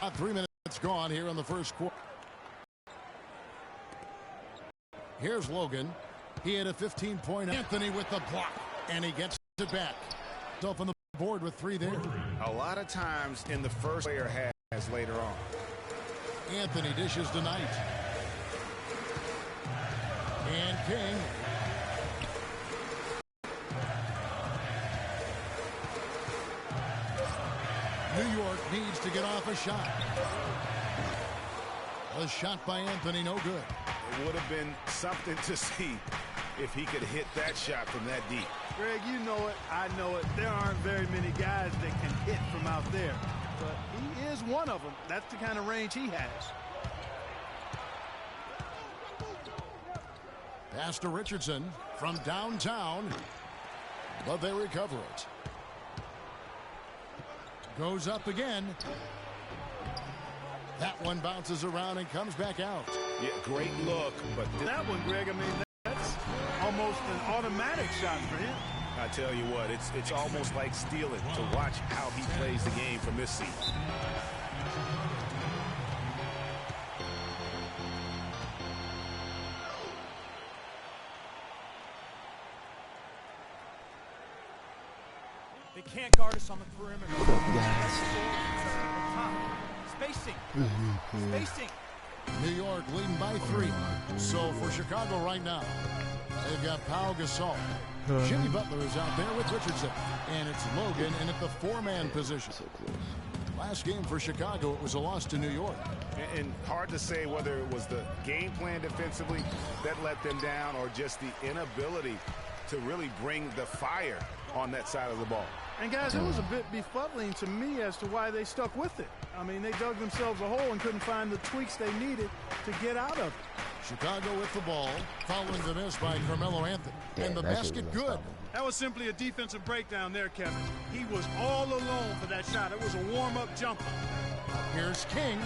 3 minutes gone here in the first quarter. Here's Logan. He had a 15-point. Anthony with the block, and he gets it back. Self on the board with 3 there. A lot of times in the first player has later on. Anthony dishes to Knight. And King. New York needs to get off a shot. A shot by Anthony, no good. It would have been something to see if he could hit that shot from that deep. Greg, you know it, I know it. There aren't very many guys that can hit from out there. But he is one of them. That's the kind of range he has. Pass to Richardson from downtown. But they recover it. Goes up again. That one bounces around and comes back out. Yeah, great look. But that one, Greg, I mean, that's almost an automatic shot for him. I tell you what, it's almost like stealing to watch how he plays the game from this seat. They can't guard us on the perimeter. Spacing. Spacing. New York leading by 3. So for Chicago right now, they've got Pau Gasol. Jimmy Butler is out there with Richardson. And it's Logan in at the 4-man position. So close. Last game for Chicago, it was a loss to New York. And hard to say whether it was the game plan defensively that let them down or just the inability to really bring the fire on that side of the ball. And guys, it was a bit befuddling to me as to why they stuck with it. I mean, they dug themselves a hole and couldn't find the tweaks they needed to get out of it. Chicago with the ball, following the miss by Carmelo Anthony. And the basket good. That was simply a defensive breakdown there, Kevin. He was all alone for that shot. It was a warm-up jumper. Here's King,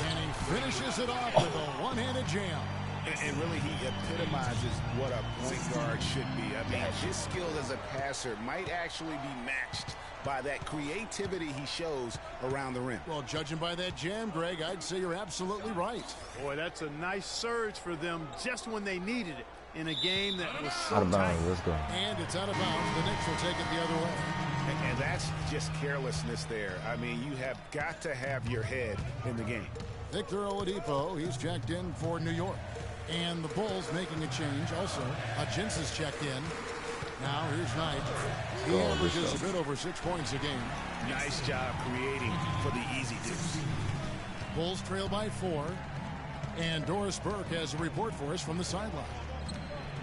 and he finishes it off with a one-handed jam. And really, he epitomizes what a point guard should be. I mean, his skill as a passer might actually be matched by that creativity he shows around the rim. Well, judging by that jam, Greg, I'd say you're absolutely right. Boy, that's a nice surge for them just when they needed it in a game that was so tight. Let's go. And it's out of bounds. The Knicks will take it the other way. And that's just carelessness there. I mean, you have got to have your head in the game. Victor Oladipo, he's checked in for New York. And the Bulls making a change. Also, Hutchins is checked in. Now here's Knight. He averages a bit over 6 points a game. Nice job creating for the easy deuce. Bulls trail by 4. And Doris Burke has a report for us from the sideline.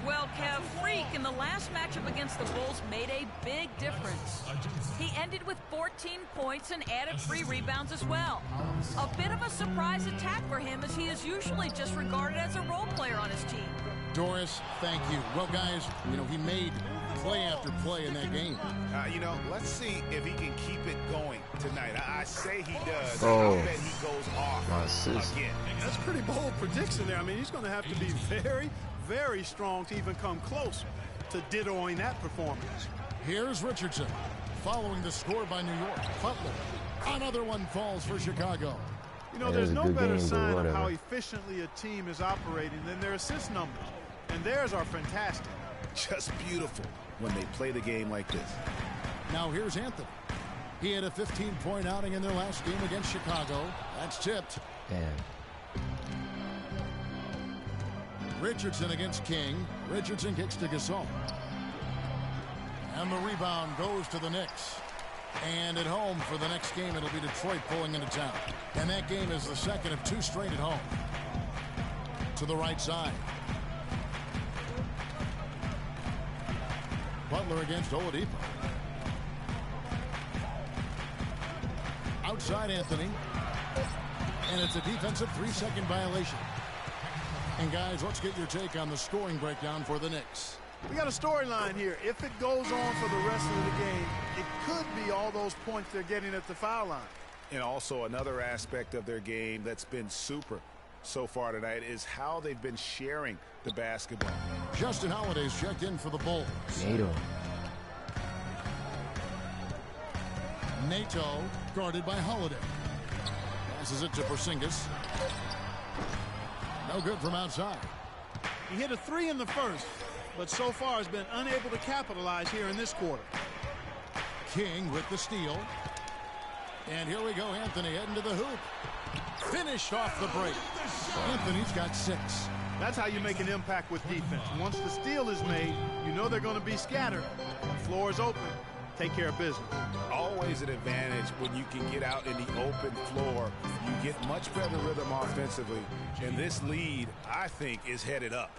Well, Kev, Freak in the last matchup against the Bulls made a big difference. He ended with 14 points and added 3 rebounds as well. A bit of a surprise attack for him, as he is usually just regarded as a role player on his team. Doris, thank you. Well, guys, you know, he made play after play in that game. You know, let's see if he can keep it going tonight. I say he does. Oh. I'll bet he goes off again. That's a pretty bold prediction there. I mean, he's going to have to be very, very strong to even come close to dittoing that performance. Here's Richardson following the score by New York. Butler. Another one falls for Chicago. You know, there's no better sign of how efficiently a team is operating than their assist numbers. And theirs are fantastic. Just beautiful when they play the game like this. Now here's Anthony. He had a 15-point outing in their last game against Chicago. That's tipped. Damn. Richardson against King. Richardson kicks to Gasol. And the rebound goes to the Knicks. And at home for the next game, it'll be Detroit pulling into town. And that game is the second of 2 straight at home. To the right side. Butler against Oladipo. Outside Anthony. And it's a defensive 3-second violation. And guys, let's get your take on the scoring breakdown for the Knicks. We got a storyline here. If it goes on for the rest of the game, it could be all those points they're getting at the foul line. And also another aspect of their game that's been super so far tonight is how they've been sharing the basketball. Justin Holiday's checked in for the Bulls. Nato guarded by Holiday. Passes it to Porzingis. No good from outside. He hit a 3 in the first, but so far has been unable to capitalize here in this quarter. King with the steal. And here we go, Anthony heading to the hoop. Finished off the break. Anthony's got 6. That's how you make an impact with defense. Once the steal is made, you know they're going to be scattered. The floor is open. Take care of business. Always an advantage when you can get out in the open floor. You get much better rhythm offensively. And this lead, I think, is headed up.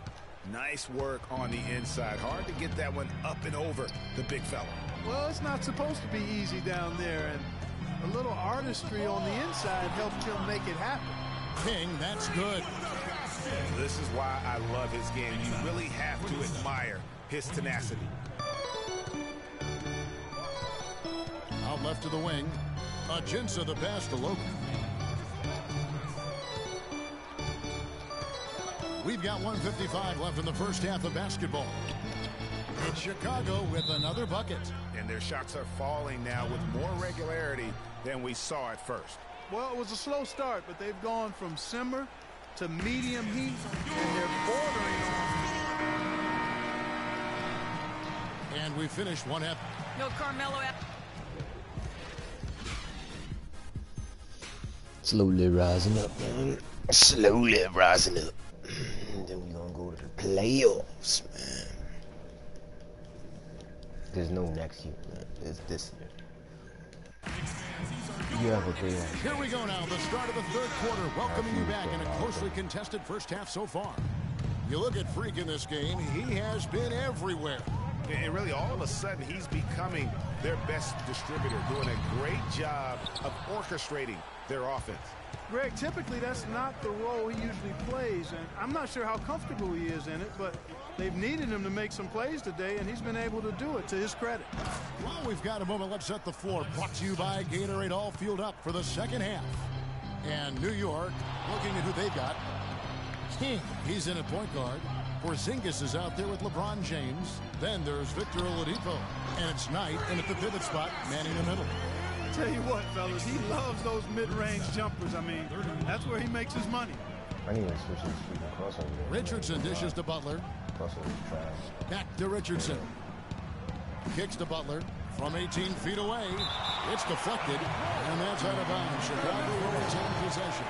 Nice work on the inside. Hard to get that one up and over the big fella. Well, it's not supposed to be easy down there, and a little artistry on the inside helped him make it happen. King, that's good. This is why I love his game. You really have to admire his tenacity. Out left to the wing. Ajinça the pass to Logan. We've got 1:55 left in the first half of basketball. It's Chicago with another bucket. And their shots are falling now with more regularity than we saw at first. Well, it was a slow start, but they've gone from simmer to medium heat, and they're bordering on. And we finished one half. No Carmelo. Slowly rising up, man. Slowly rising up. Then we're gonna go to the playoffs, man. There's no next year, man. It's this year. You have a great one. Here we go now, the start of the third quarter, welcoming you back in a closely contested first half so far. You look at Freak in this game, he has been everywhere. And really, all of a sudden, he's becoming their best distributor, doing a great job of orchestrating their offense. Greg, typically that's not the role he usually plays, and I'm not sure how comfortable he is in it, but they've needed him to make some plays today, and he's been able to do it to his credit. Well, we've got a moment. Let's set the floor. Brought to you by Gatorade, all fueled up for the second half. And New York, looking at who they've got. King, he's in at point guard. Porzingis is out there with LeBron James. Then there's Victor Oladipo. And it's Knight in at the pivot spot, manning the middle. Tell you what, fellas, he loves those mid-range jumpers. I mean, that's where he makes his money. I need to switch this crossover. Richardson dishes to Butler. Crossover trash. Back to Richardson. Kicks to Butler from 18 feet away. It's deflected, and that's out of bounds. Chicago will retain possession.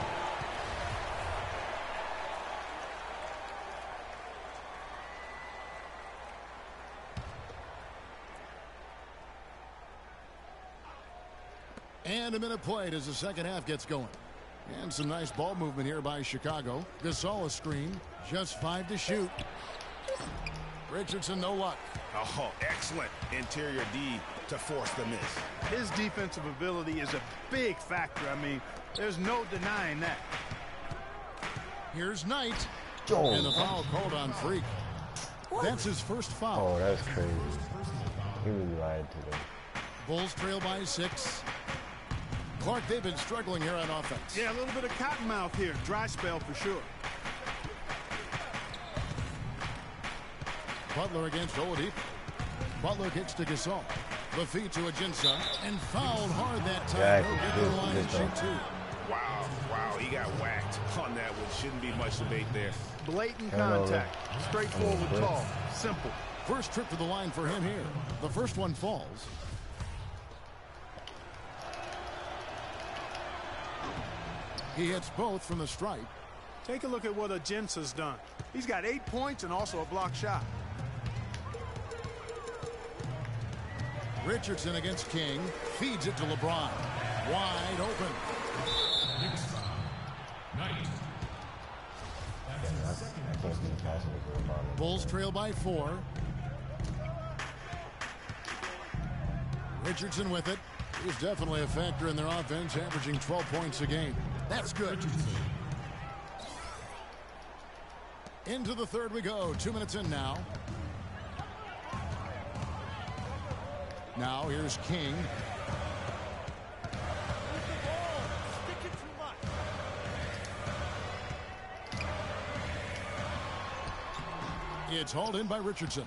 And a minute played as the second half gets going. And some nice ball movement here by Chicago. Gasol a screen. Just 5 to shoot. Richardson, no luck. Oh, excellent interior D to force the miss. His defensive ability is a big factor. I mean, there's no denying that. Here's Knight. Oh. And the foul called on Freak. That's his first foul. Oh, that's crazy. He really lied to them. Bulls trail by 6. Clark, they've been struggling here on offense. Yeah, a little bit of cottonmouth here. Dry spell for sure. Butler against Oladipo. Butler kicks to Gasol. The feed to Ajinça. And fouled hard that time. He'll get to the line and shoot 2. Wow, he got whacked on that one. Shouldn't be much debate there. Blatant contact. Straightforward call. Simple. First trip to the line for him here. The first one falls. He hits both from the stripe. Take a look at what Ajinça's done. He's got 8 points and also a block shot. Richardson against King. Feeds it to LeBron. Wide open. Bulls trail by 4. Richardson with it. He's definitely a factor in their offense, averaging 12 points a game. That's good. Into the third we go. 2 minutes in now. Now here's King. It's hauled in by Richardson.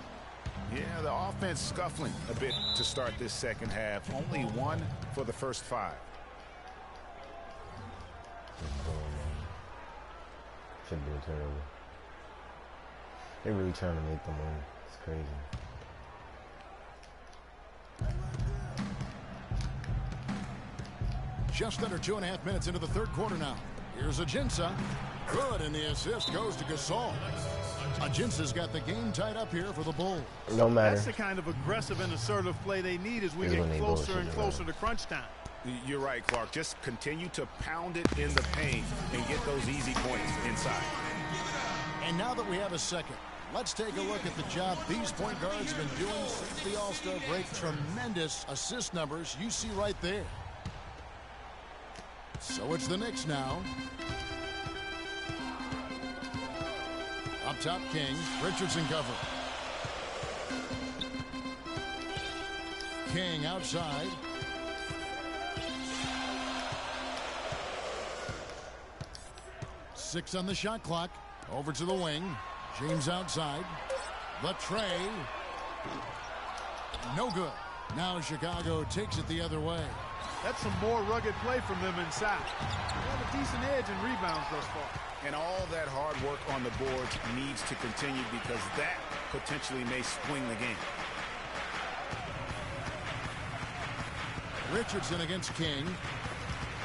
Yeah, the offense scuffling a bit to start this second half. Only 1 for the first 5. Should be a turnover. They're really trying to make them win. It's crazy. Just under 2.5 minutes into the third quarter now. Here's Ajinça. Good, and the assist goes to Gasol. Ajinça's got the game tied up here for the Bulls. No matter. That's the kind of aggressive and assertive play they need as we get closer and closer to crunch time. You're right, Clark. Just continue to pound it in the paint and get those easy points inside. And now that we have a second, let's take a look at the job these point guards have been doing since the All-Star break. Tremendous assist numbers you see right there. So it's the Knicks now. Up top, King. Richardson cover. King outside. Six on the shot clock. Over to the wing. James outside. The tray. No good. Now Chicago takes it the other way. That's some more rugged play from them inside. They have a decent edge in rebounds thus far. And all that hard work on the boards needs to continue because that potentially may swing the game. Richardson against King.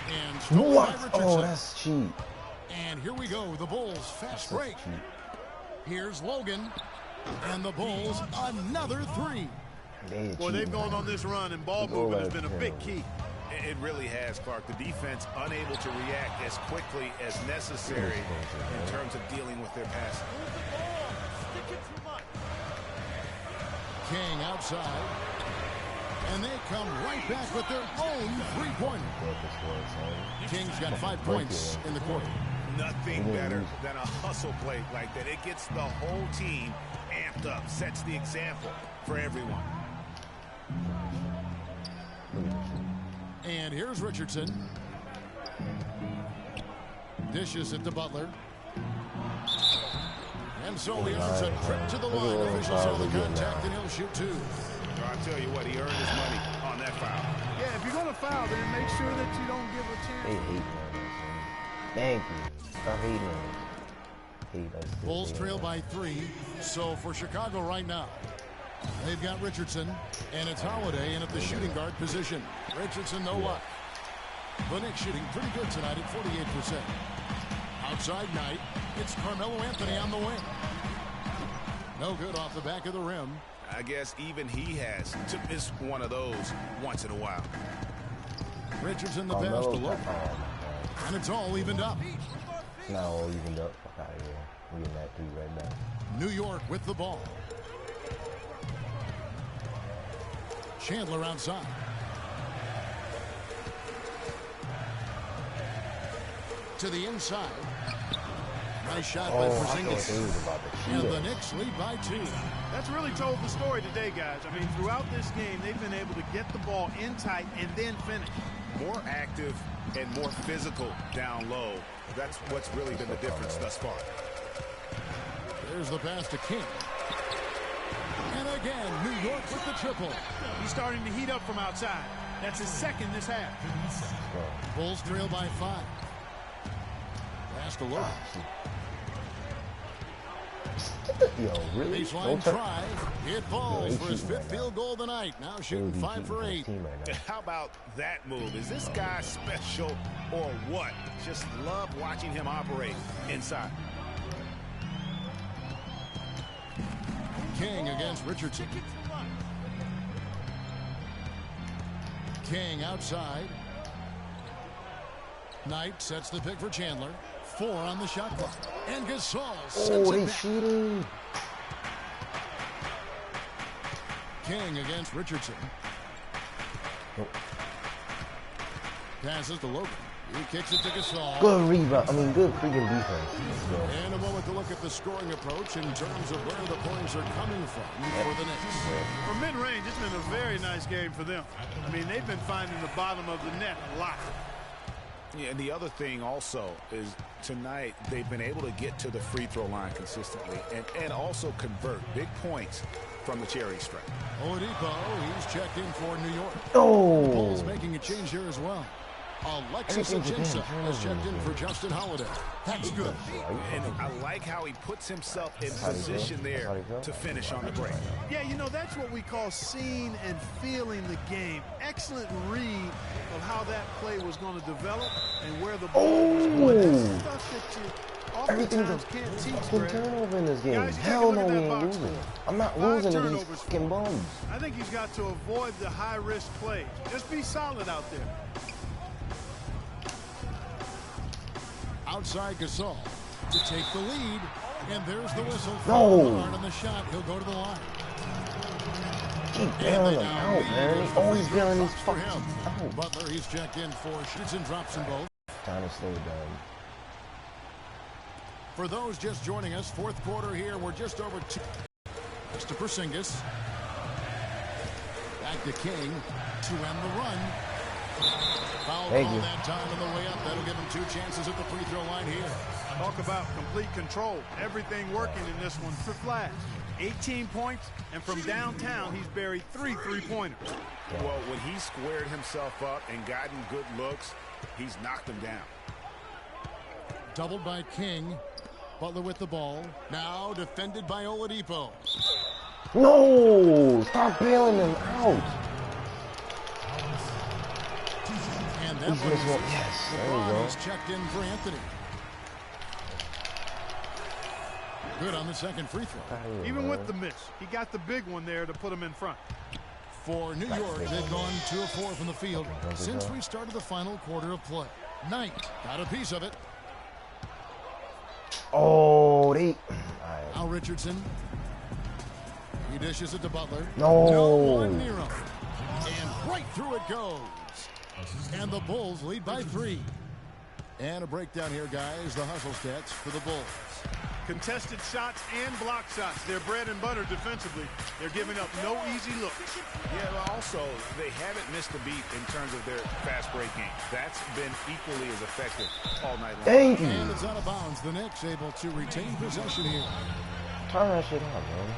And stolen by Richardson. Oh, that's cheap. And here we go. The Bulls fast break. Here's Logan. And the Bulls another three. Boy, they've gone on this run, and ball movement has been a big key. It really has, Clark. The defense unable to react as quickly as necessary in terms of dealing with their passing. King outside. And they come right back with their own three-pointer. King's got 5 points in the quarter. Nothing better than a hustle play like that. It gets the whole team amped up, sets the example for everyone. And here's Richardson. Dishes it to Butler. And so he earns a trip to the line. Officials saw the contact, and he'll shoot two. I'll tell you what, he earned his money on that foul. Yeah, if you're going to foul, then make sure that you don't give a They chance. hate me. Thank you. Stop hating us. Bulls trail by 3. So for Chicago right now, they've got Richardson, and it's Holiday in at the shooting guard position. Richardson, no luck. The Knicks shooting pretty good tonight at 48%. Outside Knight. It's Carmelo Anthony on the wing. No good off the back of the rim. I guess even he has to miss one of those once in a while. Richardson the pass to Logan. And it's all evened up. Not all evened up. Fuck out of here. We're getting that 3 right now. New York with the ball. Chandler outside. To the inside. Nice shot by Porzingis. And the Knicks lead by 2. That's really told the story today, guys. I mean, throughout this game, they've been able to get the ball in tight and then finish. More active and more physical down low. That's what's really been the difference thus far. There's the pass to King. And again, New York with the triple. He's starting to heat up from outside. That's his second this half. Bulls trail by 5. Pass to Logan. Yo, really? Baseline try. It falls for his 5th field goal of the night. Now shooting 5 for 8. How about that move? Is this guy special or what? Just love watching him operate inside. King against Richardson. King outside. Knight sets the pick for Chandler. 4 on the shot clock. And Gasol sends it back. Shooting. King against Richardson. Passes to Logan. He kicks it to Gasol. Good rebound. I mean, good freaking defense. And a moment to look at the scoring approach in terms of where the points are coming from for the Knicks. For mid-range, it's been a very nice game for them. I mean, they've been finding the bottom of the net a lot. Yeah, and the other thing also is tonight they've been able to get to the free throw line consistently and also convert big points from the charity stripe. Oladipo, he's checked in for New York. Oh. Bulls making a change here as well. Alexis Ajinça has checked in for Justin Holiday. That's good. And I like how he puts himself in position there to finish on the break. Yeah, you know, that's what we call seeing and feeling the game. Excellent read of how that play was going to develop and where the ball was going. That's stuff that you oftentimes can't teach, Greg. Turnover in this game. Guys, Hell no, we ain't losing. I'm not losing to these fucking bums. I think he's got to avoid the high-risk plays. Just be solid out there. Outside Gasol to take the lead, and there's the whistle. No. On the shot, he'll go to the line. Keep bailing them out, man. He's always bailing these for fuckers him. out. Butler, he's checked in for shoots and drops them both. Time to slow it down. For those just joining us, fourth quarter here, we're just over 2. Next to Porzingis. Back to King to end the run. Foul call that time on the way up. That'll give him 2 chances at the free throw line here. Talk about complete control. Everything working in this one for Flash. 18 points, and from downtown, he's buried 3 3-pointers. Well, when he squared himself up and gotten good looks, he's knocked them down. Doubled by King. Butler with the ball. Now defended by Oladipo. No! Stop bailing them out. And that one, yes, there we go. He's checked in for Anthony. Good on the second free throw. Even with the miss, he got the big one there to put him in front. For New York, they've gone 2 of 4 from the field since we started the final quarter of play. Knight got a piece of it. Oh, they... Al Richardson. He dishes it to Butler. No. Nero. And right through it goes. And the Bulls lead by 3. And a breakdown here, guys. The hustle stats for the Bulls. Contested shots and block shots. They're bread and butter defensively. They're giving up no easy looks. Yeah, but also, they haven't missed a beat in terms of their fast break game. That's been equally as effective all night long. Thank you. And it's out of bounds. The Knicks able to retain possession here. Turn that shit out, man.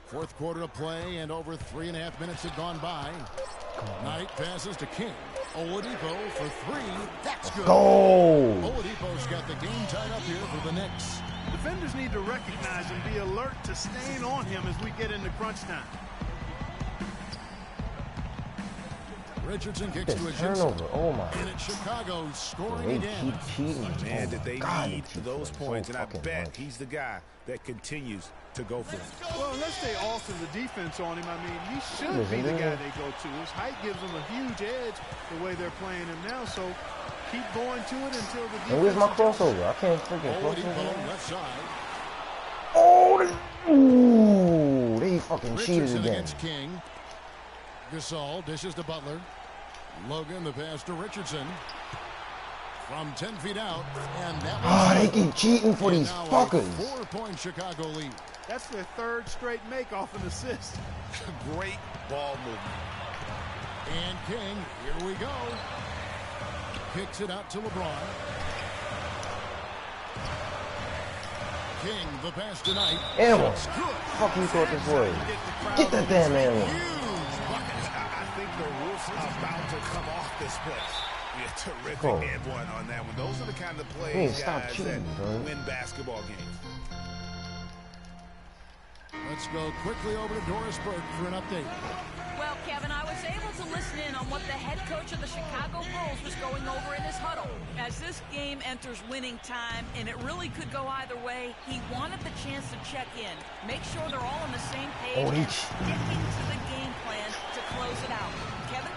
Fourth quarter of play, and over 3.5 minutes have gone by. Knight passes to King. Oladipo for 3. That's good. Go! Oladipo's got the game tied up here for the Knicks. Defenders need to recognize and be alert to staying on him as we get into crunch time. Richardson kicks to a turnover. Oh my! And it's Chicago scoring they again. keep cheating. Man, did they need those points, so and I bet much. he's the guy that continues to go for it. Well, unless they alter the defense on him, I mean, he should be the guy they go to. His height gives him a huge edge the way they're playing him now, so keep going to it until the defense... And where's my crossover? I can't freaking crossover. Left side. Oh, they fucking cheated Richardson again. against King. Gasol dishes to Butler. Logan the pass to Richardson. From 10 feet out, and that was they keep cheating for these fuckers. 4-point Chicago lead. That's their third straight make off an assist. Great ball movement. And King, here we go. Kicks it out to LeBron. King, the pass tonight. Animal. Fuck you thought this was. Get that damn animal. I think the roof's about to come off this place. Yeah, terrific and one on that one. Those are the kind of plays, guys, that win basketball games. Let's go quickly over to Doris Burke for an update. Well, Kevin, I was able to listen in on what the head coach of the Chicago Bulls was going over in his huddle. As this game enters winning time, and it really could go either way, he wanted the chance to check in, make sure they're all on the same page, and sticking to the game plan to close it out. Kevin?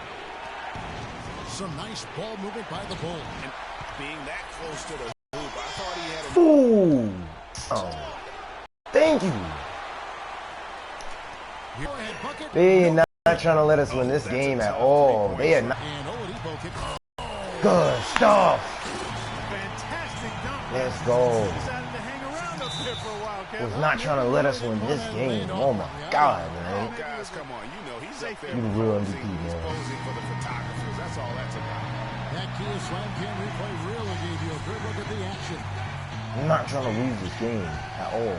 Some nice ball movement by the Bulls. And being that close to the hoop, I thought he had a... Ooh. Oh. Thank you. They are not trying to let us win this game at all. They are not. Good stuff. Fantastic dunk. Let's go. Decided to hang around up there for a while, Kevin. Was not trying to let us win this game. Oh my God, man. Guys, come on. You know, he's up there. You the real MVP, He's man. posing for the photographers. That's all that's about. That Kia Slam Cam replay really gave you a good look at the action. I'm not trying to lose this game at all.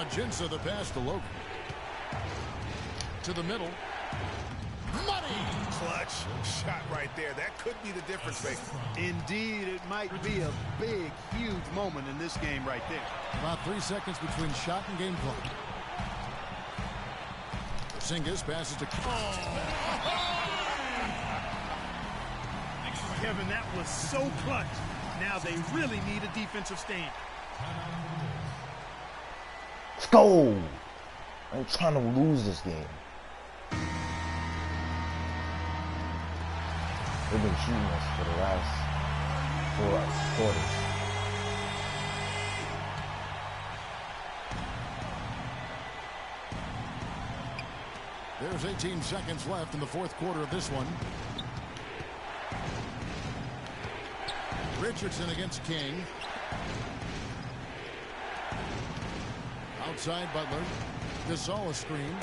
Ajinça the pass to Logan. To the middle. Money! Clutch shot right there. That could be the difference maker. Indeed, it might be a big, huge moment in this game right there. About 3 seconds between shot and game clock. Porzingis passes to... Kevin, that was so clutch. Now they really need a defensive stand. Let's go! I'm trying to lose this game. They've been cheating us for the last 4 quarters. There's 18 seconds left in the fourth quarter of this one. Richardson against King. Outside Butler. Gasol a screen.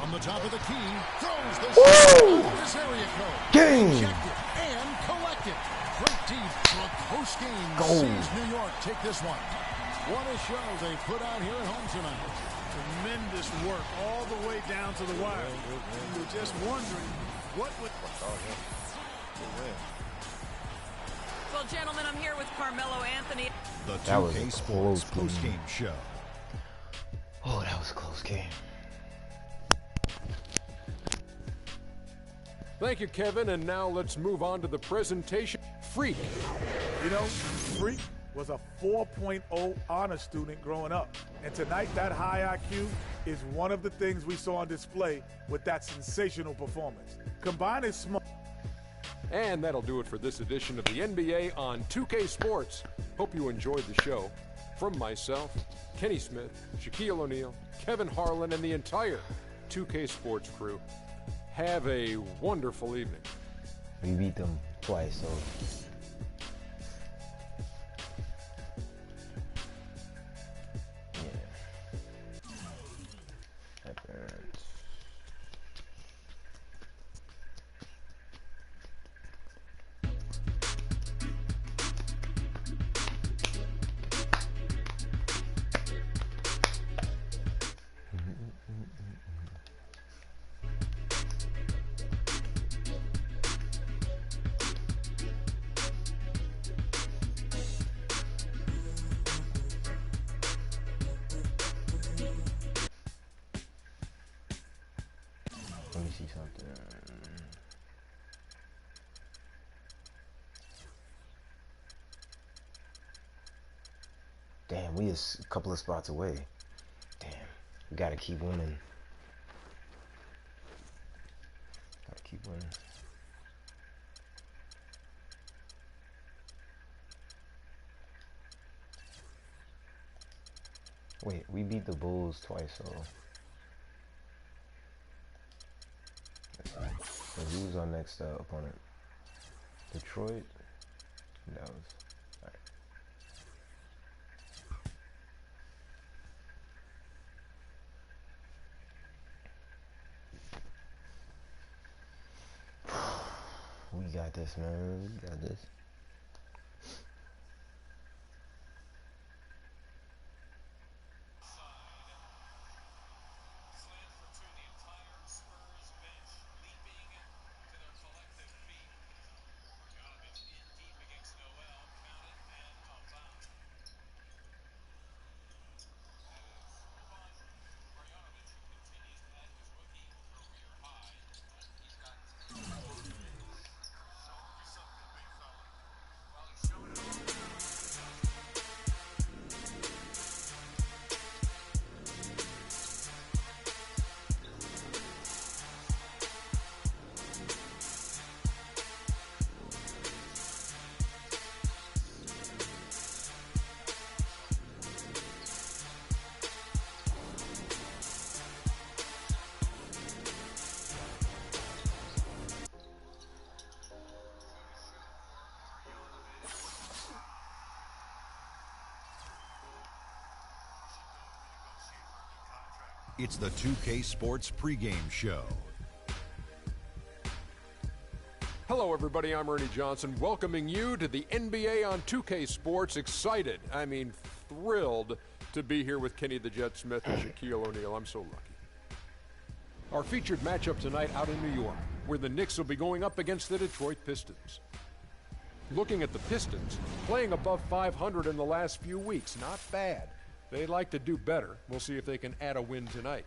On the top of the key. Throws the shot. This area code. King! Ejected and collected. Great deep for a close game. Goal. Sees New York take this one. What a show they put out here at home tonight. Tremendous work all the way down to the wire. You were just wondering what would... Well, gentlemen, I'm here with Carmelo Anthony. The That was 2K a Sports close game. postgame show. Oh, that was a close game. Thank you, Kevin, and now let's move on to the presentation. Freak. You know, Freak was a 4.0 honor student growing up. And tonight, that high IQ is one of the things we saw on display with that sensational performance. Combine his smart... And that'll do it for this edition of the NBA on 2K Sports. Hope you enjoyed the show. From myself, Kenny Smith, Shaquille O'Neal, Kevin Harlan, and the entire 2K Sports crew. Have a wonderful evening. We beat them twice, so... yeah. That hurts. Let me see something. Damn, we is a couple of spots away. Damn, we gotta keep winning. Gotta keep winning. Wait, we beat the Bulls twice, so... So who's our next opponent? Detroit? That was... alright. We got this, man. We got this. It's the 2K Sports pregame show. Hello, everybody. I'm Ernie Johnson, welcoming you to the NBA on 2K Sports. Excited, I mean thrilled to be here with Kenny the Jet Smith and Shaquille O'Neal. I'm so lucky. Our featured matchup tonight out in New York, where the Knicks will be going up against the Detroit Pistons. Looking at the Pistons, playing above 500 in the last few weeks. Not bad. They'd like to do better. We'll see if they can add a win tonight.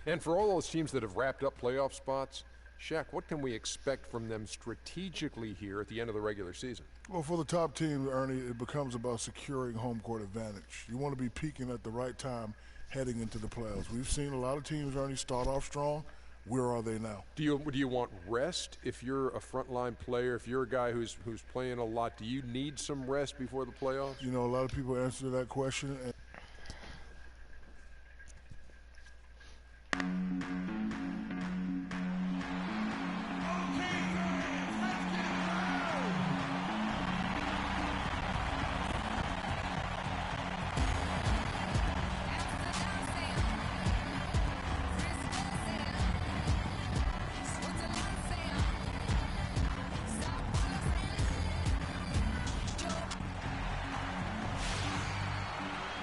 And for all those teams that have wrapped up playoff spots, Shaq, what can we expect from them strategically here at the end of the regular season? Well, for the top team, Ernie, it becomes about securing home court advantage. You want to be peaking at the right time heading into the playoffs. We've seen a lot of teams, Ernie, start off strong. Where are they now? Do you want rest if you're a frontline player, if you're a guy who's playing a lot? Do you need some rest before the playoffs? You know, a lot of people answer that question.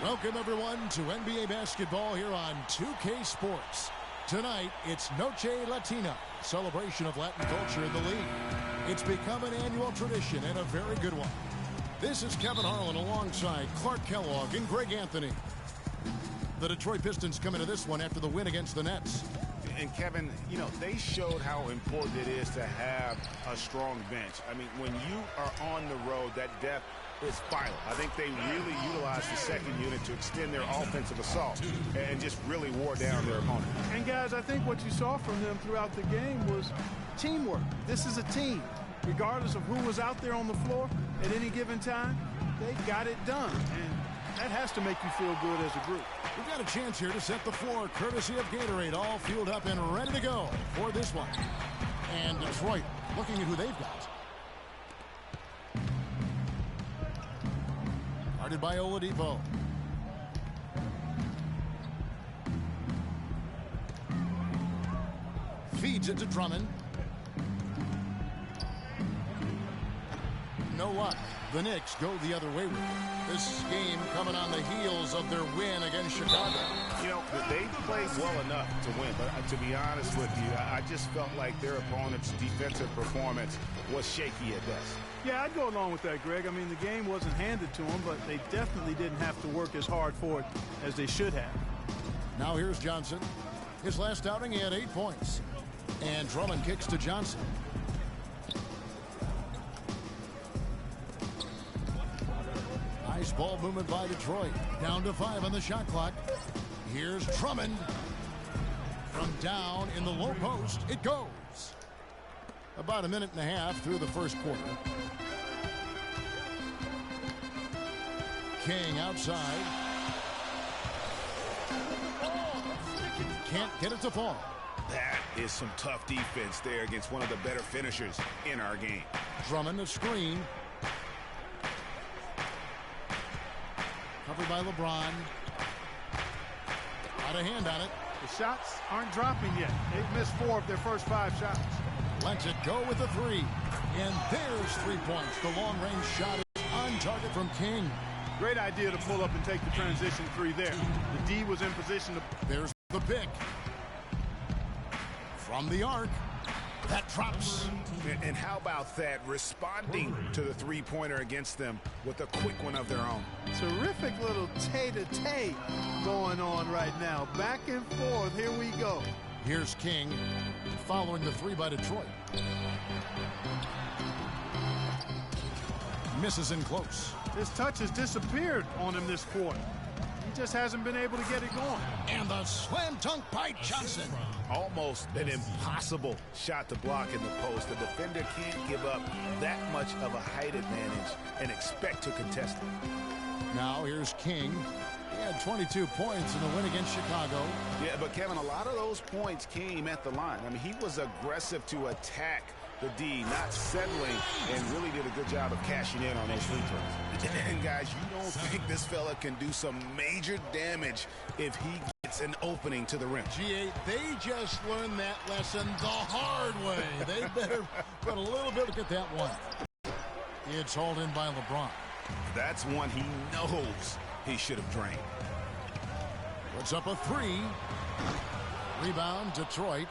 Welcome, everyone, to NBA basketball here on 2K Sports. Tonight, it's Noche Latina, celebration of Latin culture in the league. It's become an annual tradition and a very good one. This is Kevin Harlan alongside Clark Kellogg and Greg Anthony. The Detroit Pistons come into this one after the win against the Nets. And Kevin, you know, they showed how important it is to have a strong bench. I mean, when you are on the road, that depth is vital. I think they really utilized the second unit to extend their offensive assault and just really wore down their opponent. And guys, I think what you saw from them throughout the game was teamwork. This is a team. Regardless of who was out there on the floor at any given time, they got it done. And that has to make you feel good as a group. We've got a chance here to set the floor, courtesy of Gatorade, all fueled up and ready to go for this one. And Detroit looking at who they've got. Guarded by Oladipo. Feeds it to Drummond. You know what? The Knicks go the other way with it. This game coming on the heels of their win against Chicago. You know, they played well enough to win, but to be honest with you, I just felt like their opponent's defensive performance was shaky at best. Yeah, I'd go along with that, Greg. I mean, the game wasn't handed to them, but they definitely didn't have to work as hard for it as they should have. Now here's Johnson. His last outing, he had 8 points. And Drummond kicks to Johnson. Nice ball movement by Detroit. Down to 5 on the shot clock. Here's Drummond. From down in the low post, it goes. About a minute and a half through the first quarter. King outside. Can't get it to fall. That is some tough defense there against one of the better finishers in our game. Drummond a screen. Covered by LeBron. Got a hand on it. The shots aren't dropping yet. They've missed 4 of their first 5 shots. Lets it go with a 3. And there's 3 points. The long-range shot is on target from King. Great idea to pull up and take the transition 3 there. The D was in position to... There's the pick. From the arc. That drops. And how about that? Responding to the three-pointer against them with a quick one of their own. Terrific little tay-to-tay going on right now. Back and forth. Here we go. Here's King following the 3 by Detroit. Misses in close. His touch has disappeared on him this quarter. He just hasn't been able to get it going. And the slam dunk by Johnson. Almost an impossible shot to block in the post. The defender can't give up that much of a height advantage and expect to contest it. Now here's King. He had 22 points in the win against Chicago. Yeah, but Kevin, a lot of those points came at the line. I mean, he was aggressive to attack the D, not settling, and really did a good job of cashing in on those free throws. And guys, you don't think this fella can do some major damage if he gets creates an opening to the rim. G8, they just learned that lesson the hard way. They better put a little bit to get that one. It's hauled in by LeBron. That's one he knows he should have drained. Puts up a three. Rebound, Detroit.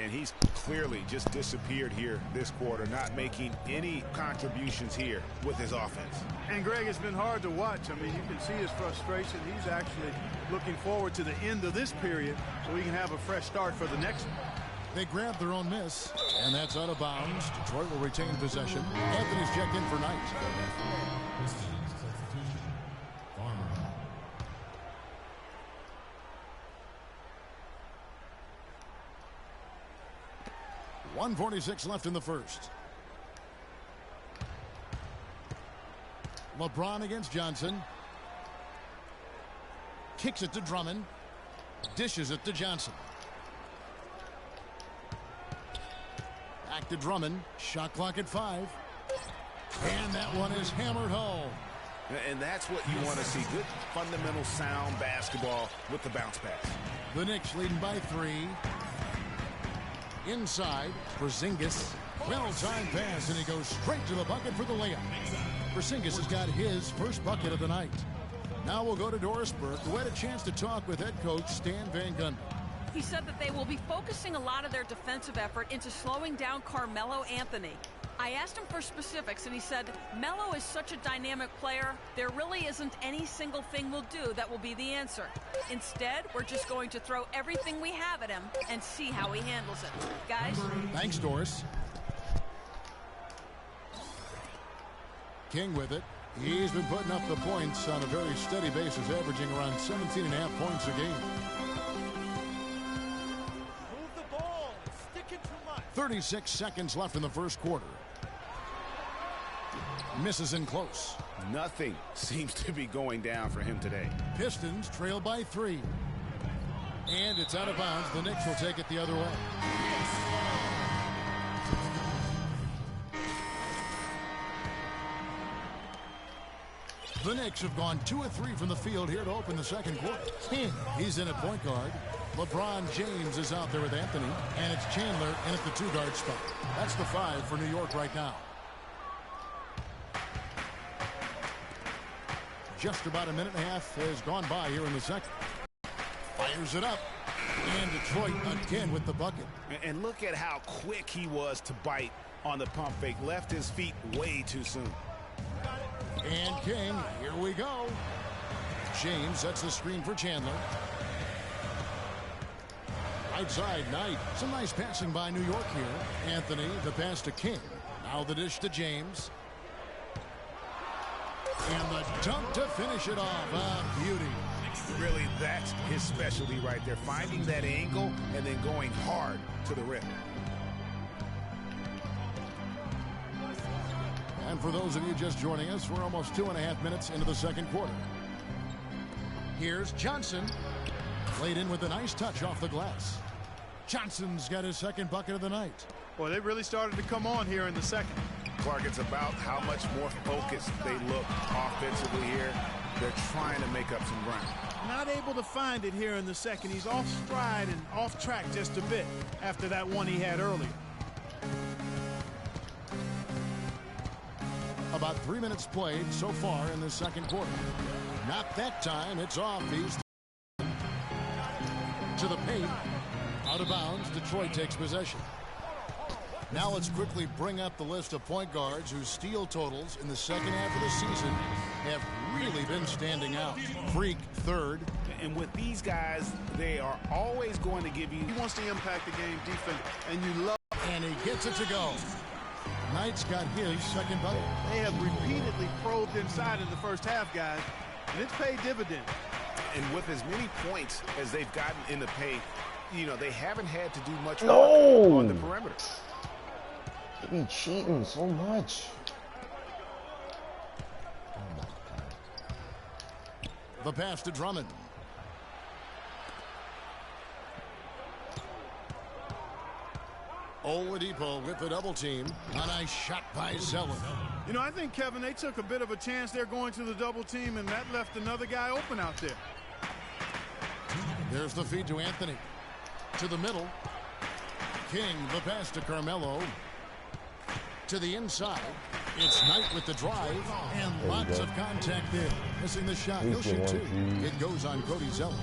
And he's clearly just disappeared here this quarter, not making any contributions here with his offense. And Greg, it's been hard to watch. I mean, you can see his frustration. He's actually looking forward to the end of this period so we can have a fresh start for the next one. They grabbed their own miss, and that's out of bounds. Detroit will retain possession. Anthony's checked in for Knight. .146 left in the first. LeBron against Johnson. Kicks it to Drummond. Dishes it to Johnson. Back to Drummond. Shot clock at 5. And that one is hammered home. And that's what you want to see. Good fundamental sound basketball with the bounce pass. The Knicks leading by 3. Inside, Porzingis. Well-timed pass, and he goes straight to the bucket for the layup. Porzingis has got his first bucket of the night. Now we'll go to Doris Burke, who had a chance to talk with head coach Stan Van Gundy. He said that they will be focusing a lot of their defensive effort into slowing down Carmelo Anthony. I asked him for specifics, and he said, Melo is such a dynamic player, there really isn't any single thing we'll do that will be the answer. Instead, we're just going to throw everything we have at him and see how he handles it. Guys? Thanks, Doris. King with it. He's been putting up the points on a very steady basis, averaging around 17.5 points a game. Move the ball. Sticking too much. 36 seconds left in the first quarter. Misses in close. Nothing seems to be going down for him today. Pistons trail by 3. And it's out of bounds. The Knicks will take it the other way. The Knicks have gone 2 of 3 from the field here to open the second quarter. He's in at point guard. LeBron James is out there with Anthony. And it's Chandler in at the 2-guard spot. That's the 5 for New York right now. Just about a minute and a half has gone by here in the second. Fires it up. And Detroit again with the bucket. And look at how quick he was to bite on the pump fake. Left his feet way too soon. And King, here we go. James sets the screen for Chandler. Right side, Knight. Some nice passing by New York here. Anthony, the pass to King. Now the dish to James. And the dunk to finish it off. A beauty. Really, that's his specialty right there. Finding that angle and then going hard to the rim. And for those of you just joining us, we're almost 2.5 minutes into the second quarter. Here's Johnson. Played in with a nice touch off the glass. Johnson's got his second bucket of the night. Well, they really started to come on here in the second. Clark, it's about how much more focused they look offensively here. They're trying to make up some ground. Not able to find it here in the second. He's off stride and off track just a bit after that one he had earlier. About 3 minutes played so far in the second quarter. Not that time. It's off. He's to the paint. Out of bounds. Detroit takes possession. Now let's quickly bring up the list of point guards whose steal totals in the second half of the season have really been standing out. Freak, third. And with these guys, they are always going to give you... He wants to impact the game defense, and you love... And he gets it to go. Knight's got his second bucket. They have repeatedly probed inside in the first half, guys, and it's paid dividends. And with as many points as they've gotten in the paint, you know, they haven't had to do much on the perimeter. They be cheating so much. The pass to Drummond. Oladipo with the double team. A nice shot by Zeller. You know, I think, Kevin, they took a bit of a chance there going to the double team, and that left another guy open out there. There's the feed to Anthony. To the middle. King, the pass to Carmelo. To the inside. It's Knight with the drive. And lots of contact there. Missing the shot. He'll shoot two. It goes on Cody Zeller.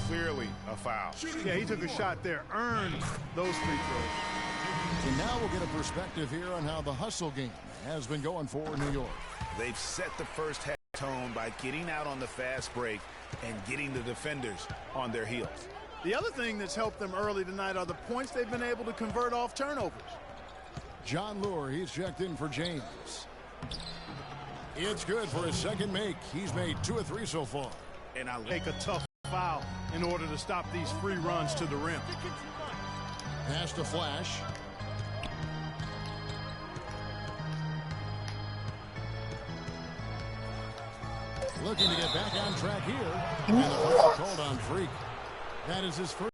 Clearly a foul. Yeah, he took a shot there. Earned those free throws. And now we'll get a perspective here on how the hustle game has been going for New York. They've set the first half tone by getting out on the fast break and getting the defenders on their heels. The other thing that's helped them early tonight are the points they've been able to convert off turnovers. John Lure, he's checked in for James. It's good for his second make. He's made 2 of 3 so far. And I'll take a tough foul in order to stop these free runs to the rim. Pass to Flash. Looking to get back on track here. And the foul called on Freak. That is his first.